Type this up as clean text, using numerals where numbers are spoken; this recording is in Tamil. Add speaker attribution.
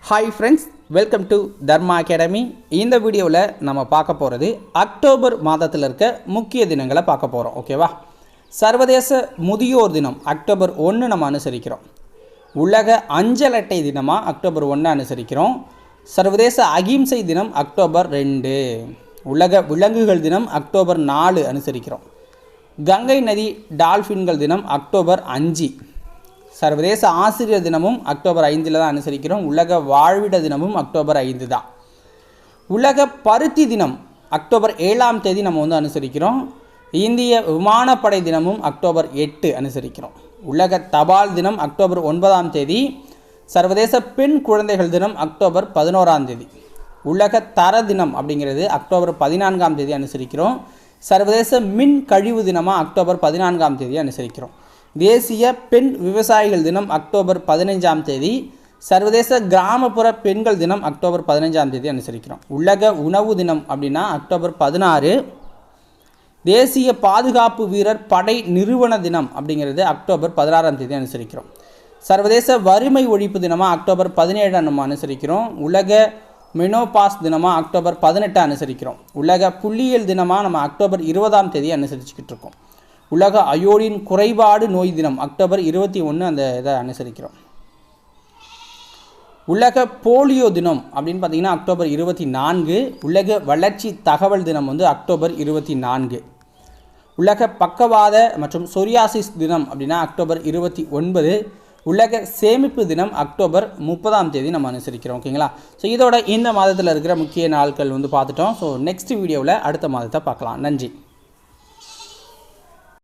Speaker 1: Hi friends, welcome to Dharma academy. இந்த வீடியோவில் நம்ம பார்க்க போகிறது அக்டோபர் மாதத்தில் இருக்க முக்கிய தினங்களை பார்க்க போகிறோம். ஓகேவா? சர்வதேச முதியோர் தினம் அக்டோபர் 1 நம்ம அனுசரிக்கிறோம். உலக அஞ்சல் அட்டை தினமாக அக்டோபர் 1 அனுசரிக்கிறோம். சர்வதேச அகிம்சை தினம் அக்டோபர் 2. உலக விலங்குகள் தினம் அக்டோபர் 4 அனுசரிக்கிறோம். கங்கை நதி டால்ஃபின்கள் தினம் அக்டோபர் 5. சர்வதேச ஆசிரியர் தினமும் அக்டோபர் 5 தான் அனுசரிக்கிறோம். உலக வாழ்விட தினமும் அக்டோபர் 5 தான். உலக பருத்தி தினம் அக்டோபர் 7 நம்ம அனுசரிக்கிறோம். இந்திய விமானப்படை தினமும் அக்டோபர் 8 அனுசரிக்கிறோம். உலக தபால் தினம் அக்டோபர் 9. சர்வதேச பெண் குழந்தைகள் தினம் அக்டோபர் 11. உலக தர தினம் அப்படிங்கிறது அக்டோபர் 14 அனுசரிக்கிறோம். சர்வதேச மின் கழிவு தினமாக அக்டோபர் 14 அனுசரிக்கிறோம். தேசிய பெண் விவசாயிகள் தினம் அக்டோபர் 15. சர்வதேச கிராமப்புற பெண்கள் தினம் அக்டோபர் 15 அனுசரிக்கிறோம். உலக உணவு தினம் அப்படின்னா அக்டோபர் 16. தேசிய பாதுகாப்பு வீரர் படை நிறுவன தினம் அப்படிங்கிறது அக்டோபர் 16 அனுசரிக்கிறோம். சர்வதேச வறுமை ஒழிப்பு தினமாக அக்டோபர் 17 நம்ம அனுசரிக்கிறோம். உலக மெனோபாஸ் தினமாக அக்டோபர் 18 அனுசரிக்கிறோம். உலக புள்ளியியல் தினமாக நம்ம அக்டோபர் 20 அனுசரிச்சுக்கிட்டு இருக்கோம். உலக அயோடின் குறைபாடு நோய் தினம் அக்டோபர் 21 அந்த இதை அனுசரிக்கிறோம். உலக போலியோ தினம் அப்படின்னு பார்த்தீங்கன்னா அக்டோபர் 24. உலக வளர்ச்சி தகவல் தினம் அக்டோபர் 24. உலக பக்கவாத மற்றும் சொரியாசிஸ் தினம் அப்படின்னா அக்டோபர் 29. உலக சேமிப்பு தினம் அக்டோபர் 30 நம்ம அனுசரிக்கிறோம். ஓகேங்களா? ஸோ இதோட இந்த மாதத்தில் இருக்கிற முக்கிய நாட்கள் பார்த்துட்டோம். ஸோ நெக்ஸ்ட் வீடியோவில் அடுத்த மாதத்தை பார்க்கலாம். நன்றி.